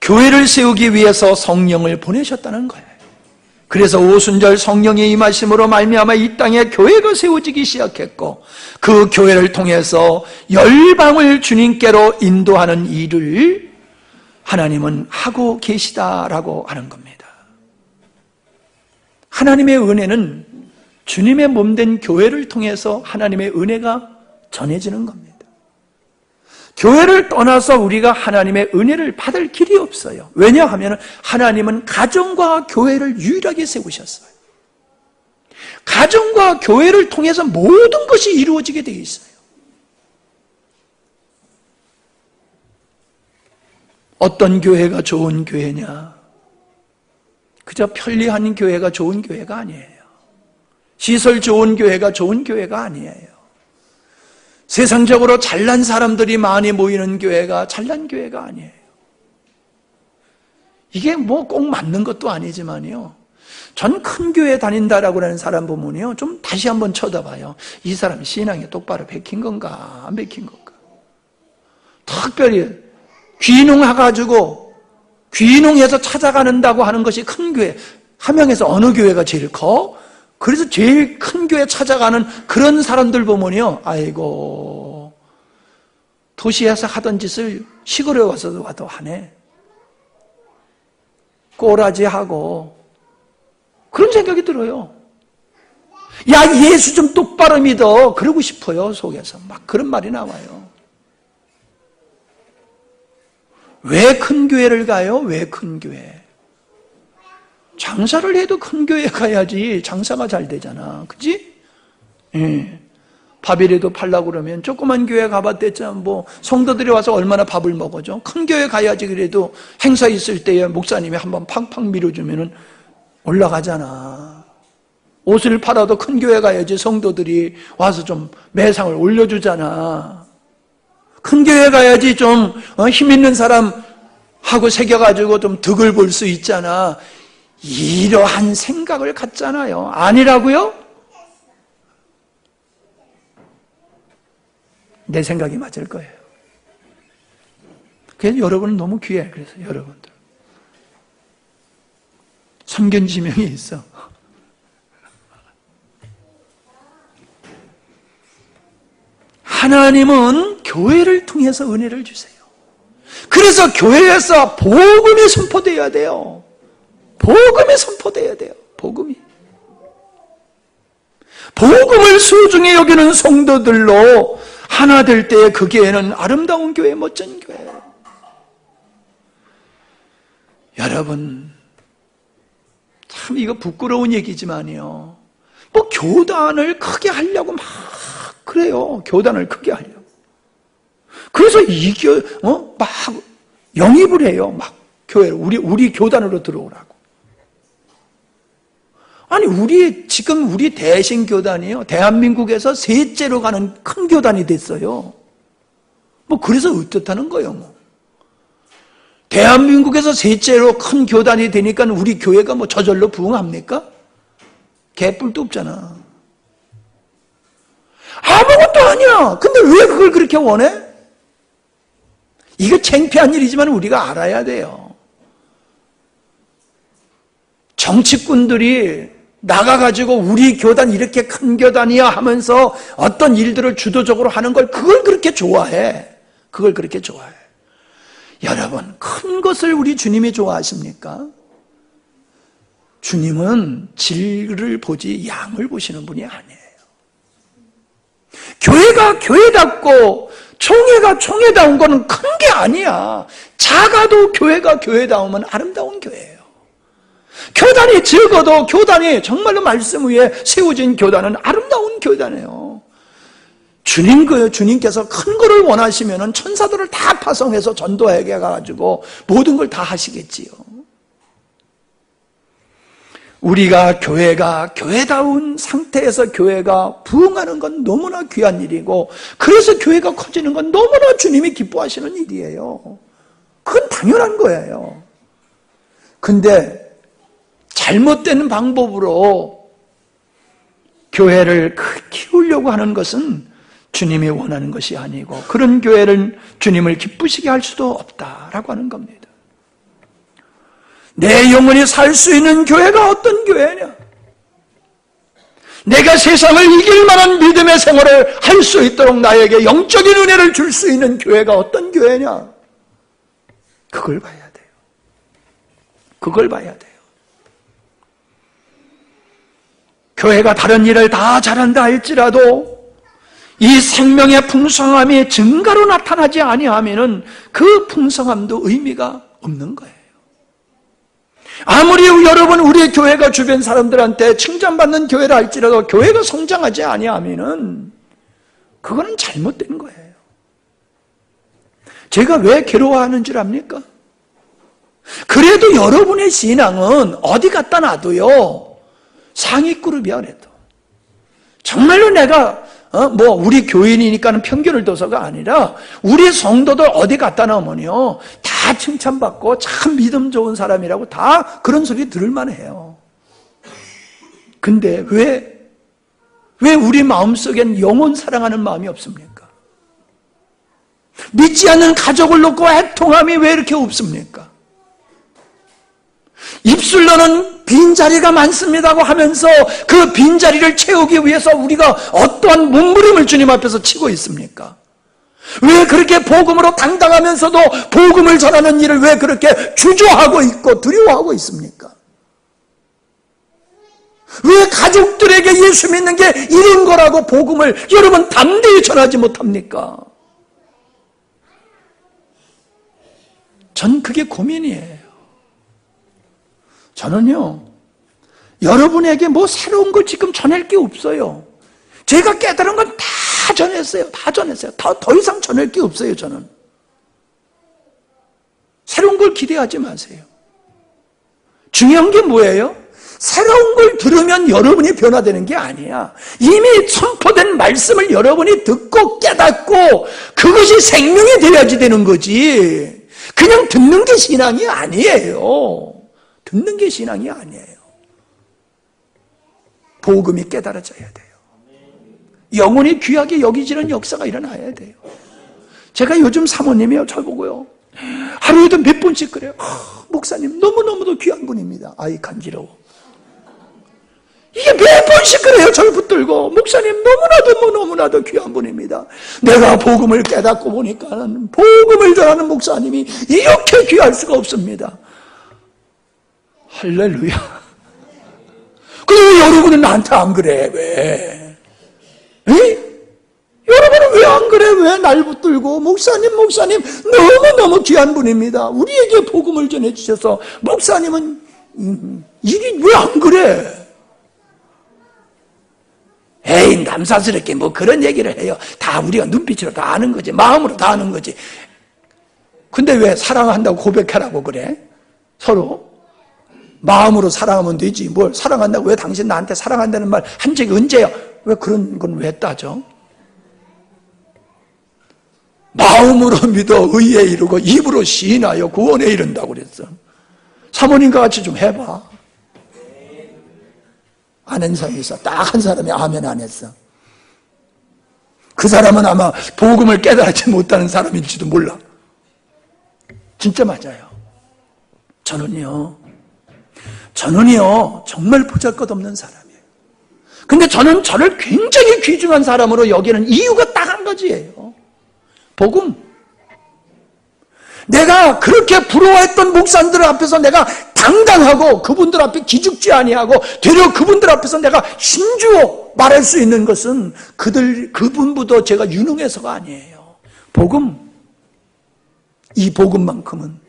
교회를 세우기 위해서 성령을 보내셨다는 거예요. 그래서 오순절 성령의 임하심으로 말미암아 이 땅에 교회가 세워지기 시작했고, 그 교회를 통해서 열방을 주님께로 인도하는 일을 하나님은 하고 계시다라고 하는 겁니다. 하나님의 은혜는 주님의 몸된 교회를 통해서 하나님의 은혜가 전해지는 겁니다. 교회를 떠나서 우리가 하나님의 은혜를 받을 길이 없어요. 왜냐하면 하나님은 가정과 교회를 유일하게 세우셨어요. 가정과 교회를 통해서 모든 것이 이루어지게 되어 있어요. 어떤 교회가 좋은 교회냐? 그저 편리한 교회가 좋은 교회가 아니에요. 시설 좋은 교회가 좋은 교회가 아니에요. 세상적으로 잘난 사람들이 많이 모이는 교회가 잘난 교회가 아니에요. 이게 뭐 꼭 맞는 것도 아니지만요, 전 큰 교회 다닌다라고 하는 사람 보면요, 좀 다시 한번 쳐다봐요. 이 사람 신앙이 똑바로 베낀 건가 안 베낀 건가. 특별히 귀농해가지고 귀농해서 찾아가는다고 하는 것이 큰 교회. 함양에서 어느 교회가 제일 커? 그래서 제일 큰 교회 찾아가는 그런 사람들 보면요, 아이고, 도시에서 하던 짓을 시골에 와서도 와도 하네. 꼬라지하고 그런 생각이 들어요. 야, 예수 좀 똑바로 믿어. 그러고 싶어요, 속에서. 막 그런 말이 나와요. 왜 큰 교회를 가요? 왜 큰 교회? 장사를 해도 큰 교회 가야지 장사가 잘 되잖아. 그치? 예. 밥이라도 팔려고 그러면 조그만 교회 가봤댔자 뭐 성도들이 와서 얼마나 밥을 먹어줘. 큰 교회 가야지. 그래도 행사 있을 때에 목사님이 한번 팡팡 밀어주면 올라가잖아. 옷을 팔아도 큰 교회 가야지 성도들이 와서 좀 매상을 올려주잖아. 큰 교회 가야지 좀 힘 있는 사람하고 새겨가지고 좀 덕을 볼 수 있잖아. 이러한 생각을 갖잖아요. 아니라고요? 내 생각이 맞을 거예요. 그래서 여러분은 너무 귀해. 그래서 여러분들 선견지명이 있어. 하나님은 교회를 통해서 은혜를 주세요. 그래서 교회에서 복음이 선포되어야 돼요. 복음이 선포되어야 돼요. 복음이. 복음을 소중히 여기는 성도들로 하나 될 때에 그 교회는 아름다운 교회, 멋진 교회. 여러분, 참 이거 부끄러운 얘기지만요. 뭐 교단을 크게 하려고 막 그래요. 교단을 크게 하려고. 그래서 막 영입을 해요. 막 교회로 우리 교단으로 들어오라고. 아니 지금 우리 대신교단이요. 대한민국에서 셋째로 가는 큰 교단이 됐어요. 뭐 그래서 어떻다는 거예요. 뭐. 대한민국에서 셋째로 큰 교단이 되니까 우리 교회가 뭐 저절로 부흥합니까? 개뿔도 없잖아. 아무것도 아니야. 근데 왜 그걸 그렇게 원해? 이거 창피한 일이지만 우리가 알아야 돼요. 정치꾼들이 나가가지고 우리 교단 이렇게 큰 교단이야 하면서 어떤 일들을 주도적으로 하는 걸 그걸 그렇게 좋아해. 그걸 그렇게 좋아해. 여러분, 큰 것을 우리 주님이 좋아하십니까? 주님은 질을 보지 양을 보시는 분이 아니에요. 교회가 교회답고 총회가 총회다운 거는 큰 게 아니야. 작아도 교회가 교회다우면 아름다운 교회예요. 교단이 적어도 교단이 정말로 말씀 위에 세워진 교단은 아름다운 교단이에요. 주님께서 큰 거를 원하시면 천사들을 다 파송해서 전도하게 가지고 모든 걸 다 하시겠지요. 우리가 교회가 교회다운 상태에서 교회가 부흥하는 건 너무나 귀한 일이고, 그래서 교회가 커지는 건 너무나 주님이 기뻐하시는 일이에요. 그건 당연한 거예요. 근데 잘못된 방법으로 교회를 키우려고 하는 것은 주님이 원하는 것이 아니고, 그런 교회를 주님을 기쁘시게 할 수도 없다라고 하는 겁니다. 내 영혼이 살 수 있는 교회가 어떤 교회냐? 내가 세상을 이길 만한 믿음의 생활을 할 수 있도록 나에게 영적인 은혜를 줄 수 있는 교회가 어떤 교회냐? 그걸 봐야 돼요. 그걸 봐야 돼요. 교회가 다른 일을 다 잘한다 할지라도 이 생명의 풍성함이 증가로 나타나지 아니하면은 그 풍성함도 의미가 없는 거예요. 아무리 여러분 우리 교회가 주변 사람들한테 칭찬받는 교회라 할지라도 교회가 성장하지 아니하면은 그거는 잘못된 거예요. 제가 왜 괴로워하는 줄 압니까? 그래도 여러분의 신앙은 어디 갖다 놔도요 상위그룹이야. 그래도 정말로 내가 우리 교인이니까는 편견을 둬서가 아니라 우리 성도들 어디 갖다 놓으면요 다 칭찬받고 참 믿음 좋은 사람이라고 다 그런 소리 들을만 해요. 근데 왜 우리 마음속엔 영혼 사랑하는 마음이 없습니까? 믿지 않는 가족을 놓고 애통함이 왜 이렇게 없습니까? 입술로는 빈자리가 많습니다고 하면서 그 빈자리를 채우기 위해서 우리가 어떠한 몸부림을 주님 앞에서 치고 있습니까? 왜 그렇게 복음으로 당당하면서도 복음을 전하는 일을 왜 그렇게 주저하고 있고 두려워하고 있습니까? 왜 가족들에게 예수 믿는 게 이런 거라고 복음을 여러분 담대히 전하지 못합니까? 전 그게 고민이에요. 저는요, 여러분에게 뭐 새로운 걸 지금 전할 게 없어요. 제가 깨달은 건 다 전했어요. 다 전했어요. 더 이상 전할 게 없어요, 저는. 새로운 걸 기대하지 마세요. 중요한 게 뭐예요? 새로운 걸 들으면 여러분이 변화되는 게 아니야. 이미 선포된 말씀을 여러분이 듣고 깨닫고 그것이 생명이 되어야지 되는 거지. 그냥 듣는 게 신앙이 아니에요. 듣는 게 신앙이 아니에요. 복음이 깨달아져야 돼요. 영혼이 귀하게 여기지는 역사가 일어나야 돼요. 제가 요즘 사모님이요, 저보고요, 하루에도 몇 번씩 그래요. 목사님 너무너무도 귀한 분입니다. 아이 간지러워. 이게 몇 번씩 그래요. 저를 붙들고 목사님 너무나도 귀한 분입니다. 내가 복음을 깨닫고 보니까 복음을 전하는 목사님이 이렇게 귀할 수가 없습니다. 할렐루야. 근데 왜 여러분은 나한테 안 그래? 왜? 여러분은 왜 안 그래? 왜 날 붙들고 목사님 너무너무 귀한 분입니다. 우리에게 복음을 전해주셔서 목사님은 이게 왜 안 그래? 에이, 남사스럽게 뭐 그런 얘기를 해요. 다 우리가 눈빛으로 다 아는 거지. 마음으로 다 아는 거지. 근데 왜 사랑한다고 고백하라고 그래? 서로? 마음으로 사랑하면 되지. 뭘 사랑한다고, 왜 당신 나한테 사랑한다는 말 한 적이 언제야? 왜 그런 건 왜 따져? 마음으로 믿어 의에 이르고 입으로 시인하여 구원에 이른다고 그랬어. 사모님과 같이 좀 해봐. 아는 사람이 있어. 딱 한 사람이 아멘 안 했어. 그 사람은 아마 복음을 깨달지 못하는 사람일지도 몰라. 진짜 맞아요. 저는요 정말 보잘것없는 사람이에요. 근데 저는 저를 굉장히 귀중한 사람으로 여기는 이유가 딱 한 가지예요. 복음. 내가 그렇게 부러워했던 목사님들 앞에서 내가 당당하고 그분들 앞에 기죽지 아니하고 되려 그분들 앞에서 내가 힘주어 말할 수 있는 것은 그분보다 제가 유능해서가 아니에요. 복음. 이 복음만큼은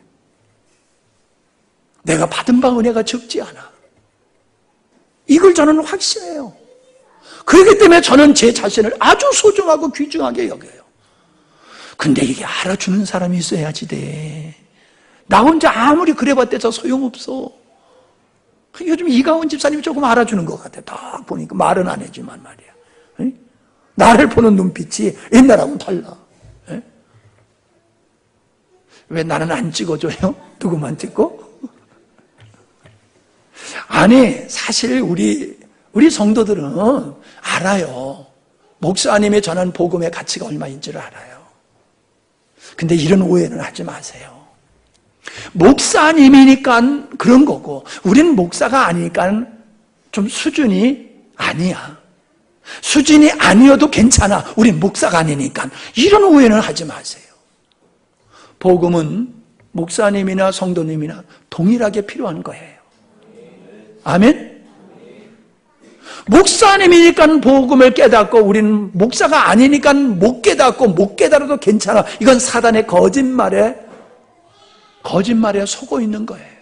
내가 받은 바 은혜가 적지 않아. 이걸 저는 확신해요. 그렇기 때문에 저는 제 자신을 아주 소중하고 귀중하게 여겨요. 근데 이게 알아주는 사람이 있어야지 돼. 나 혼자 아무리 그래봤자 소용없어. 요즘 이가원 집사님이 조금 알아주는 것 같아. 딱 보니까 말은 안 해지만 말이야. 에? 나를 보는 눈빛이 옛날하고는 달라. 에? 왜 나는 안 찍어줘요? 누구만 찍고? 아니, 사실 우리 성도들은 알아요. 목사님이 전한 복음의 가치가 얼마인지를 알아요. 근데 이런 오해는 하지 마세요. 목사님이니까 그런 거고, 우리는 목사가 아니니까 좀 수준이 아니야. 수준이 아니어도 괜찮아. 우린 목사가 아니니까. 이런 오해는 하지 마세요. 복음은 목사님이나 성도님이나 동일하게 필요한 거예요. 아멘? 목사님이니까 복음을 깨닫고 우리는 목사가 아니니까 못 깨닫고 못 깨달아도 괜찮아. 이건 사단의 거짓말에 속어 있는 거예요.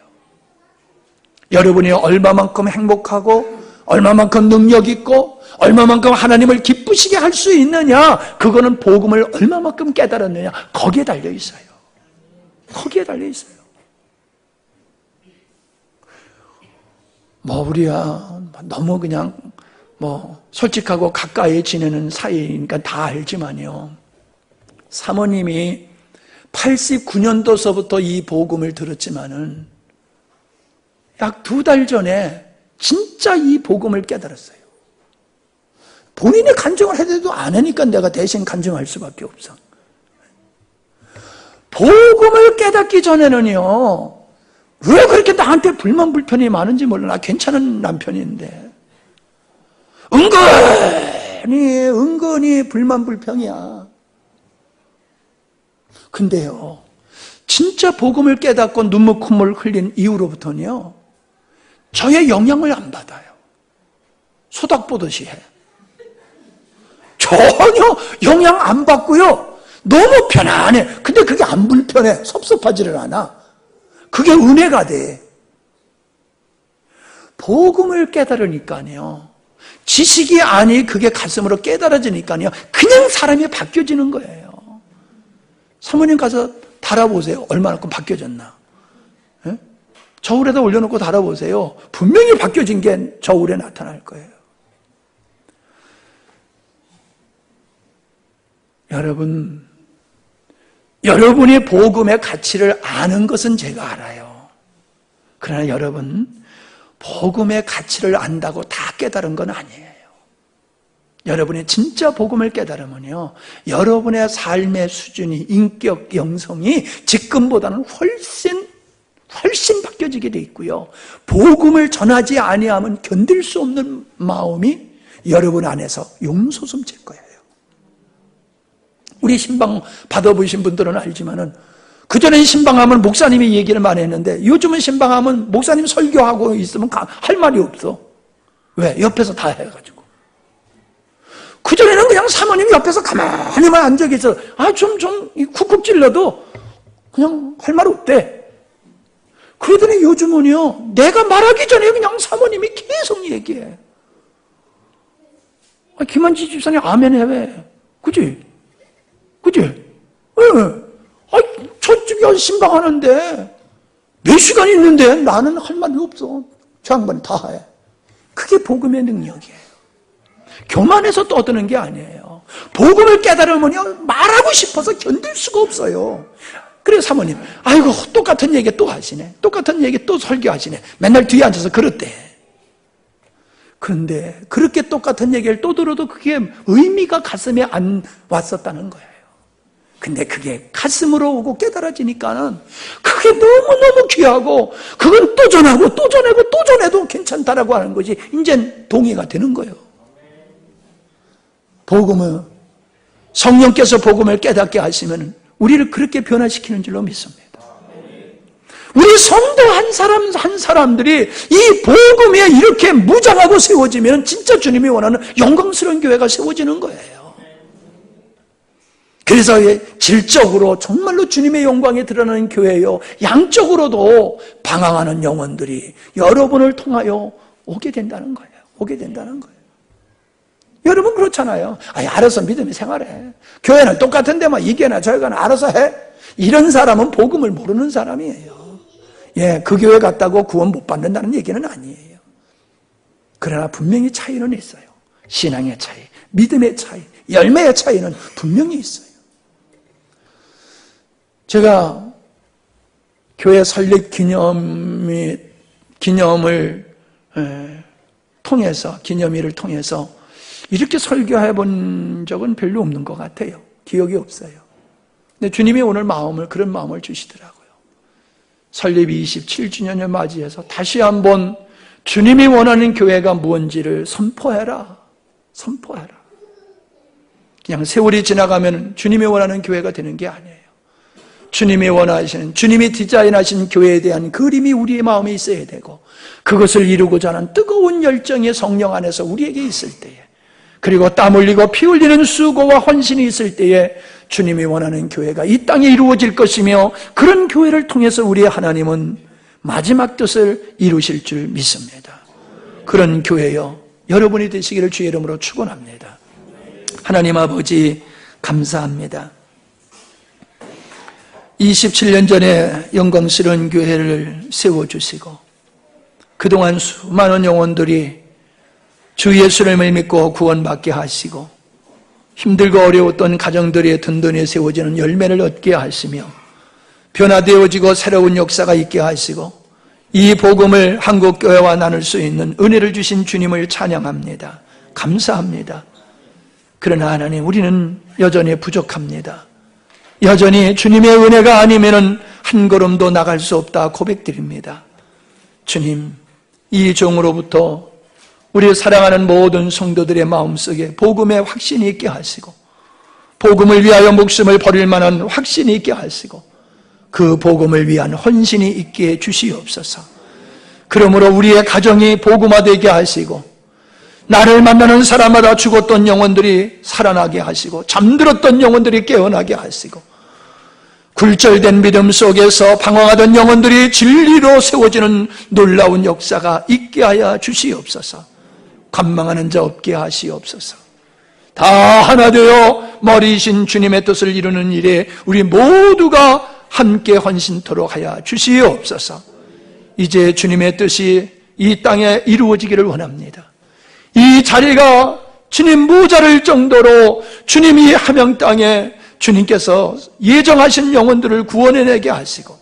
여러분이 얼마만큼 행복하고 얼마만큼 능력 있고 얼마만큼 하나님을 기쁘시게 할 수 있느냐, 그거는 복음을 얼마만큼 깨달았느냐, 거기에 달려 있어요. 거기에 달려 있어요. 우리야 너무 그냥 솔직하고 가까이 지내는 사이니까 다 알지만요, 사모님이 89년도서부터 이 복음을 들었지만은 약 2달 전에 진짜 이 복음을 깨달았어요. 본인이 간증을 해도 안 하니까 내가 대신 간증할 수밖에 없어. 복음을 깨닫기 전에는요, 왜 그렇게 나한테 불만 불편이 많은지 몰라. 나 괜찮은 남편인데 은근히 불만 불평이야. 근데요, 진짜 복음을 깨닫고 눈물 콧물 흘린 이후로부터는요, 저의 영향을 안 받아요. 소닥 보듯이 해. 전혀 영향 안 받고요, 너무 편안해. 근데 그게 안 불편해. 섭섭하지를 않아. 그게 은혜가 돼. 복음을 깨달으니까요, 지식이 아니 그게 가슴으로 깨달아지니까요, 그냥 사람이 바뀌어지는 거예요. 사모님 가서 달아보세요. 얼마만큼 바뀌어졌나. 예? 저울에다 올려놓고 달아보세요. 분명히 바뀌어진 게 저울에 나타날 거예요. 여러분이 복음의 가치를 아는 것은 제가 알아요. 그러나 여러분, 복음의 가치를 안다고 다 깨달은 건 아니에요. 여러분이 진짜 복음을 깨달으면요, 여러분의 삶의 수준이, 인격, 영성이 지금보다는 훨씬 바뀌어지게 돼 있고요, 복음을 전하지 아니하면 견딜 수 없는 마음이 여러분 안에서 용솟음칠 거예요. 우리 신방 받아보신 분들은 알지만은, 그전엔 신방하면 목사님이 얘기를 많이 했는데, 요즘은 신방하면 목사님 설교하고 있으면 할 말이 없어. 왜? 옆에서 다 해가지고. 그전에는 그냥 사모님이 옆에서 가만히만 앉아 계셔서, 좀 쿡쿡 찔러도 그냥 할 말 없대. 그러더니 요즘은요, 내가 말하기 전에 그냥 사모님이 계속 얘기해. 김한지 집사님 아멘 해, 왜? 그지? 저쪽이 신방하는데 몇 시간 있는데 나는 할 말이 없어. 저 양반이 다 해. 그게 복음의 능력이에요. 교만해서 떠드는 게 아니에요. 복음을 깨달으면요, 말하고 싶어서 견딜 수가 없어요. 그래, 사모님, 아이고, 똑같은 얘기 또 하시네. 똑같은 얘기 또 설교하시네. 맨날 뒤에 앉아서 그렇대. 그런데 그렇게 똑같은 얘기를 또 들어도 그게 의미가 가슴에 안 왔었다는 거예요. 근데 그게 가슴으로 오고 깨달아지니까는 그게 너무너무 귀하고, 그건 또 전하고 또 전하고 또 전해도 괜찮다라고 하는 것이 이제 동의가 되는 거예요. 복음은, 성령께서 복음을 깨닫게 하시면 우리를 그렇게 변화시키는 줄로 믿습니다. 우리 성도 한 사람들이 이 복음에 이렇게 무장하고 세워지면 진짜 주님이 원하는 영광스러운 교회가 세워지는 거예요. 그래서 질적으로 정말로 주님의 영광이 드러나는 교회요, 양적으로도 방황하는 영혼들이 여러분을 통하여 오게 된다는 거예요. 여러분 그렇잖아요. 알아서 믿음이 생활해. 교회는 똑같은데 이게나 저게나 알아서 해. 이런 사람은 복음을 모르는 사람이에요. 그 교회 갔다고 구원 못 받는다는 얘기는 아니에요. 그러나 분명히 차이는 있어요. 신앙의 차이, 믿음의 차이, 열매의 차이는 분명히 있어요. 제가 교회 설립 기념일을 통해서 이렇게 설교해 본 적은 별로 없는 것 같아요. 기억이 없어요. 근데 주님이 오늘 그런 마음을 주시더라고요. 설립 27주년을 맞이해서 다시 한번 주님이 원하는 교회가 무엇인지를 선포해라. 그냥 세월이 지나가면 주님이 원하는 교회가 되는 게 아니에요. 주님이 원하시는, 주님이 디자인하신 교회에 대한 그림이 우리의 마음에 있어야 되고, 그것을 이루고자 하는 뜨거운 열정이 성령 안에서 우리에게 있을 때에, 그리고 땀 흘리고 피 흘리는 수고와 헌신이 있을 때에 주님이 원하는 교회가 이 땅에 이루어질 것이며, 그런 교회를 통해서 우리의 하나님은 마지막 뜻을 이루실 줄 믿습니다. 그런 교회요, 여러분이 되시기를 주의 이름으로 축원합니다. 하나님 아버지 감사합니다. 27년 전에 영광스러운 교회를 세워주시고, 그동안 수많은 영혼들이 주 예수님을 믿고 구원받게 하시고, 힘들고 어려웠던 가정들의 든든히 세워지는 열매를 얻게 하시며, 변화되어지고 새로운 역사가 있게 하시고, 이 복음을 한국교회와 나눌 수 있는 은혜를 주신 주님을 찬양합니다. 감사합니다. 그러나 하나님, 우리는 여전히 부족합니다. 여전히 주님의 은혜가 아니면은 한 걸음도 나갈 수 없다 고백드립니다. 주님, 이 종으로부터 우리 사랑하는 모든 성도들의 마음속에 복음의 확신이 있게 하시고, 복음을 위하여 목숨을 버릴 만한 확신이 있게 하시고, 그 복음을 위한 헌신이 있게 해 주시옵소서. 그러므로 우리의 가정이 복음화되게 하시고, 나를 만나는 사람마다 죽었던 영혼들이 살아나게 하시고, 잠들었던 영혼들이 깨어나게 하시고, 굴절된 믿음 속에서 방황하던 영혼들이 진리로 세워지는 놀라운 역사가 있게 하여 주시옵소서. 관망하는 자 없게 하시옵소서. 다 하나 되어 머리이신 주님의 뜻을 이루는 일에 우리 모두가 함께 헌신토록 하여 주시옵소서. 이제 주님의 뜻이 이 땅에 이루어지기를 원합니다. 이 자리가 주님 모자랄 정도로 주님이 하명 땅에 주님께서 예정하신 영혼들을 구원해내게 하시고,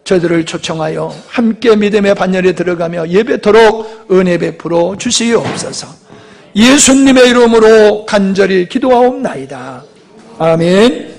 저들을 초청하여 함께 믿음의 반열에 들어가며 예배토록 은혜 베풀어 주시옵소서. 예수님의 이름으로 간절히 기도하옵나이다. 아멘.